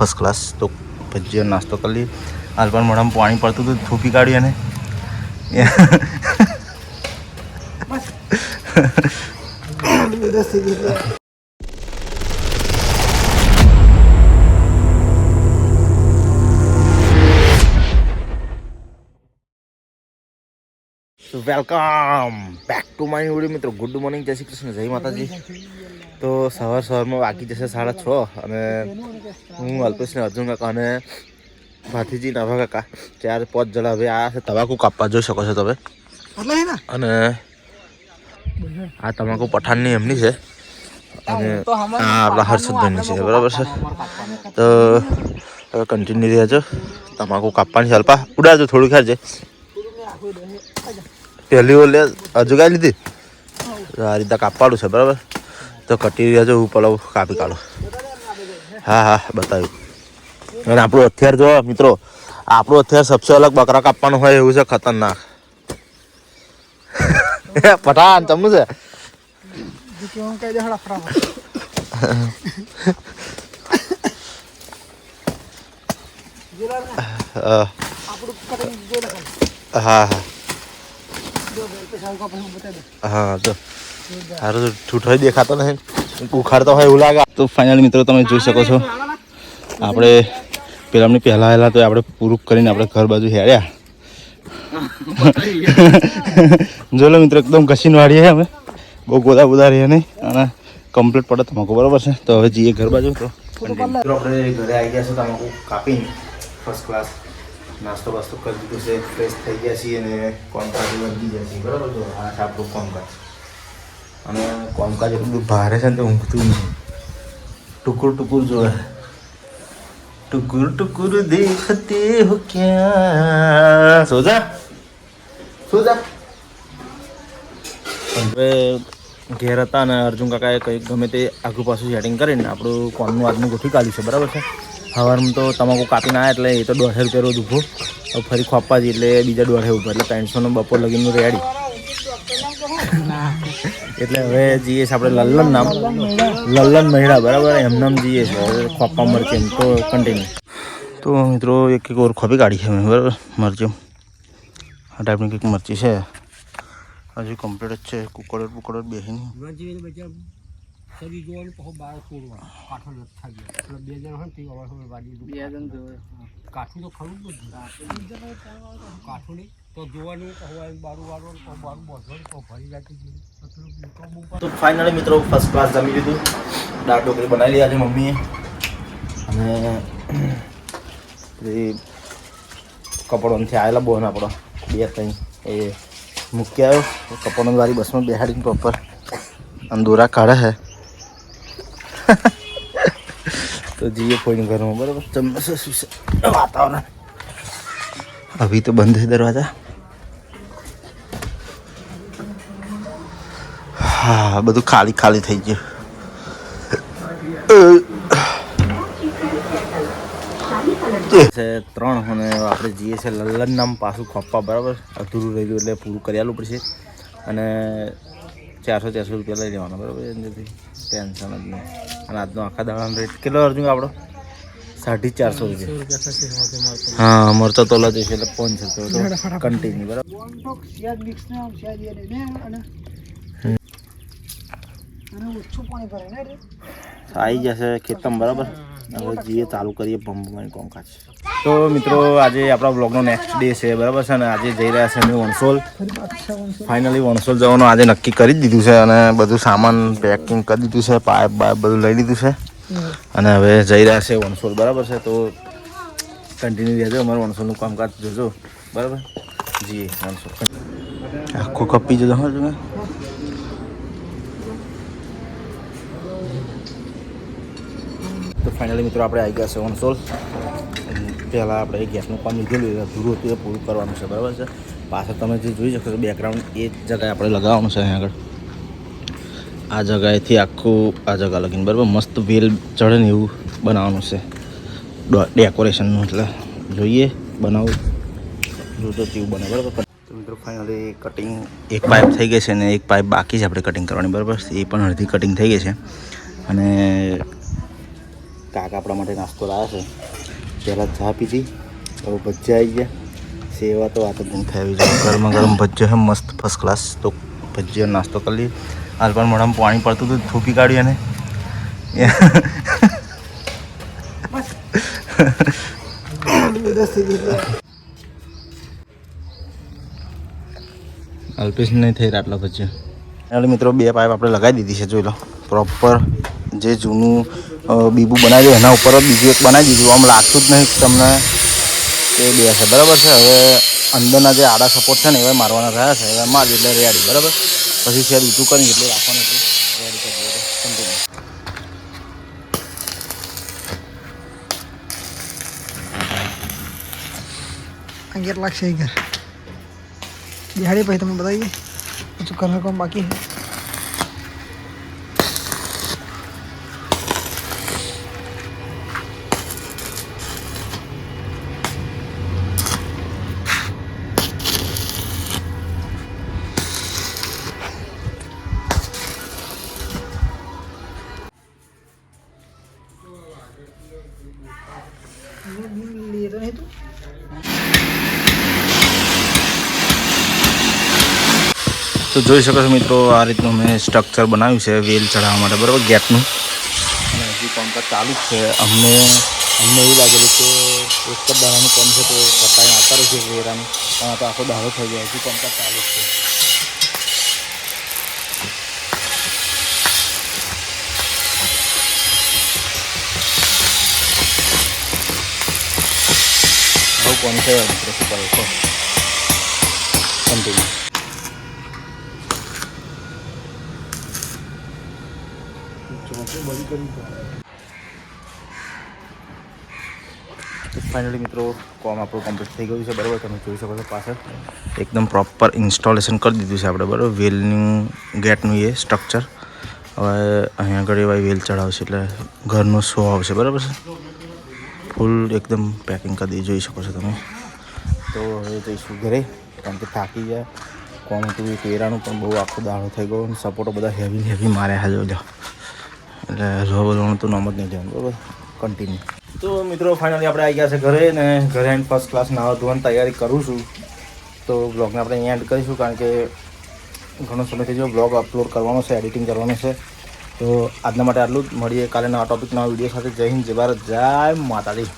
First class. તો ભજીયા નાસ્તો કરી લઈએ. હાલ પણ મોઢામાં પાણી પડતું હતું, થૂપી કાઢી અને welcome back to my video. મિત્રો ગુડ મોર્નિંગ, જય શ્રી કૃષ્ણ, જય માતાજી. તો સવારમાં વાગી જશે 6:30 અને હું અલ્પેશ ને અર્જુન કાકા અને ભાથીજી નવા કાકા 4-5 જણા હવે આ તમાકુ કાપવા જોઈ શકો છો તમે. અને આ તમાકુ પઠાણની એમની છે અને આ આપણા હર્ષદભાઈની છે, બરાબર છે. તો હવે કન્ટિન્યુ રહેજો. તમાકુ કાપવાની અલ્પા ઉડાડજો, થોડું ખાજે. પહેલી ઓલે હજુ કાંઈ લીધી આ રીતે કાપવાનું છે, બરાબર. તો કટી રહેજો, હું પલાવ કાપી કાઢો. હા હા બતાવ્યું. અને આપણું હથિયાર જો મિત્રો, આપણું હથિયાર સબસે અલગ બકરા કાપવાનું હોય એવું છે, ખતરનાક. પઠાણ ચમનું છે. હા હા હા તો સારું ઠૂઠો દેખાતો નહીં, ઉખાડતો હોય એવું લાગે. તો ફાઇનલ મિત્રો તમે જોઈ શકો છો, આપણે પેલાની પહેલાં આવેલા તો આપણે પૂરું કરીને આપણે ઘર બાજુ હેડ્યા. જો લો મિત્રો એકદમ ઘસીને વાળીએ અમે, બહુ ગોદા બોદા રહીએ નહીં અને કમ્પ્લીટ પડે તમાકુ, બરાબર છે. તો હવે જઈએ ઘર બાજુ. તો આપણે ઘરે આવી ગયા છે, તમાકુ કાપીને ફર્સ્ટ ક્લાસ નાસ્તો બાસ્તો કરી દીધું છે, ફ્રેશ થઈ ગયા છીએ અને કોમકાજ વધી ગયા છીએ, બરાબર. જો આ છે આપણું કોમકાજ. અને કોમકાજ એટલું ભારે છે ને તો ઊંઘતું નહીં, ટુકુર ટુકુર જોવે. ટુકુર ટુકુર દેખતે હો ક્યાં. સોજા સોજા. હવે ઘેર હતા અને અર્જુન કાકાએ કંઈક ગમે તે આગું પાછું સેટિંગ કરીને આપણું કોમનું આજનું ગોઠવી કાઢ્યું છે, બરાબર છે. સવારમાં તો તમાકુ કાપીને આવ્યા એટલે એ તો 150 રૂપિયા રોજ ઊભું. હવે ફરી ખોપવા જઈએ એટલે બીજા 150 ઊભા, એટલે 300 બપોર લગીનું રેડી. એટલે હવે જઈએ છીએ આપણે લલ્લન નામ, લલ્લન મહિડા, બરાબર. એમનામ જઈએ છીએ ખોપવા મરચી એમ તો કન્ટિન્યુ. તો મિત્રો એક ઓર ખોપી કાઢી છે મેં, બરાબર. મરચી આ ટાઈપની કંઈક મરચી છે, હજુ કમ્પ્લીટ જ છે. કુકડ બેસીને કાઠું તો ખરું જ કાઠું નહીં તો જોવાનું તો ફાઇનલી મિત્રો ફર્સ્ટ ક્લાસ જમી લીધું. દાળ ઢોકળી બનાવી લીધી આજે મમ્મીએ. અને કપડોથી આવેલા બોન આપણો 2-3 એ મૂકી આવ્યો. કપડો વાળી બસમાં બેહાડીને પ્રોપર અને દોરા કાઢે છે. તો જઈએ કોઈને ઘરમાં, બરાબર. ચમસે વાતાવરણ અભી તો બંધ છે દરવાજા. હા બધું ખાલી ખાલી થઈ ગયું. છે 3 અને આપણે જઈએ છીએ લલ્લન નામ પાછું ખોપવા, બરાબર. અધૂરું રહ્યું એટલે પૂરું કરી આલવું પડશે. અને 400 રૂપિયા લઈ લેવાના, બરાબર. એનાથી ટેન્શન જ નહીં. અને આજનો આખા દાડાનો રેટ કેટલો અર્જુન આપણો? 450 રૂપિયા. હા મરચો તો લઈ જઈશું એટલે 500 રૂપિયા કન્ટિન્યુ, બરાબર. આવી જશે ખેતમ, બરાબર. હવે જઈએ ચાલુ કરીએ પંપમાં કોમકાજ. તો મિત્રો આજે આપણા બ્લોગનો નેક્સ્ટ ડે છે, બરાબર છે. અને આજે જઈ રહ્યા છે અમે વણસોલ. ફાઇનલી વણસોલ જવાનું આજે નક્કી કરી જ દીધું છે અને બધું સામાન પેકિંગ કરી દીધું છે, પાઇપ બાઇપ બધું લઈ લીધું છે અને હવે જઈ રહ્યા છે વણસોલ, બરાબર છે. તો કન્ટિન્યુ રહેજો, અમારું વણસોલનું કામકાજ જોજો, બરાબર. જઈએ વણસોલ. આખું કપી જજો. હા તમે તો ફાઇનલી મિત્રો આપણે આવી ગયા છે વણસોલ. પહેલાં આપણે ગેસનું કામ લીધેલું અધૂરું હતું, એ પૂરું કરવાનું છે, બરાબર છે. પાછળ તમે જે જોઈ શકો છો બેકગ્રાઉન્ડ, એ જગ્યાએ આપણે લગાવવાનું છે. અહીં આગળ આ જગ્યાએથી આખું આ જગ્યા લગીને, બરાબર. મસ્ત વેલ ચડે ને એવું બનાવવાનું છે ડેકોરેશનનું. એટલે જોઈએ બનાવું જોજો કેવું બને, બરાબર. તો મિત્રો ફાઇનલી કટિંગ એક પાઇપ થઈ ગઈ છે અને એક પાઇપ બાકી છે આપણે કટિંગ કરવાની, બરાબર. એ પણ અડધી કટિંગ થઈ ગઈ છે અને કાકા આપણા માટે નાસ્તો લાવ્યા છે. પહેલાં ચા પીધી, હવે ભજીયા આવી ગયા. સેવા તો વાત જ નહીં થાય. ગરમા ગરમ ભજીયો છે મસ્ત ફર્સ્ટ ક્લાસ. તો ભજીયો નાસ્તો કરી લઈએ. હાલ પણ મોઢામાં પાણી પડતું હતું, થૂકી કાઢ્યું અને અલ્પેશ નહીં થઈ આટલો ભજીયો. એટલે મિત્રો 2 પાઇપ આપણે લગાવી દીધી છે. જોઈ લો પ્રોપર જે જૂનું બીબું બનાવ્યું એના ઉપર જ બીજું એક બનાવી દીધું. આમ લાગતું જ નહીં તમને કે 2 છે. બરાબર છે. હવે અંદરના જે આડા સપોર્ટ છે ને એવા મારવાના રહ્યા છે. હવે મારી એટલે રેડી. બરાબર. પછી શેર ઊંચું કરી એટલે રાખવાનું એટલે રેડી કરી દઈએ. કન્ટિન્યુ. अंगेर लाख से घर दिहाड़ी पे तुम्हें बताइए कुछ करने को बाकी है. लिए तो नहीं तू તો જોઈ શકો છો મિત્રો, આ રીતનું મેં સ્ટ્રક્ચર બનાવ્યું છે વેલ ચડાવવા માટે. બરાબર, ગેટનું. અને હજી કામકાજ ચાલુ જ છે. અમને એવું લાગેલું કે એક જ દાડાનું કામ છે તો પતાવી આવતા રહેશે વેરાનું, પણ આ તો આખો દાડો થઈ ગયો. હજી કામકાજ ચાલુ જ છે. આવું કોણ છે મિત્રો, શું કરે છે? કન્ટિન્યુ. ફાઇનલી મિત્રો કોમ આપણું કમ્પ્લીટ થઈ ગયું છે. બરાબર, તમે જોઈ શકો છો પાછળ એકદમ પ્રોપર ઇન્સ્ટોલેશન કરી દીધું છે આપણે. બરાબર, વેલનું ગેટનું એ સ્ટ્રક્ચર. હવે અહીંયા આગળ એવા વેલ ચડાવશે એટલે ઘરનો શો આવશે. બરાબર છે. ફૂલ એકદમ પેકિંગ કરી દઈ જોઈ શકો છો તમે. તો હવે જઈશું ઘરે, કારણ કે થાકી ગયા. કોમ હતું એક વેરાનું પણ બહુ આખો દાડો થઈ ગયો. સપોર્ટો બધા હેવી માર્યા હાજો લો, એટલે રોવાનું તો નામ જ નહીં જવાનું. બરાબર, કન્ટિન્યુ. તો મિત્રો ફાઇનલી આપણે આવી ગયા છે ઘરે, ને ઘરે આવીને ફર્સ્ટ ક્લાસ નાવા ધોવાની તૈયારી કરું છું. તો બ્લોગને આપણે અહીંયા એન્ડ કરીશું, કારણ કે ઘણો સમયથી જો બ્લોગ અપલોડ કરવાનો છે, એડિટિંગ કરવાનું છે. તો આજના માટે આટલું જ. મળીએ કાલે નવા ટોપિક નવા વિડીયો સાથે. જય હિન્દ, જય ભારત, જય માતાજી.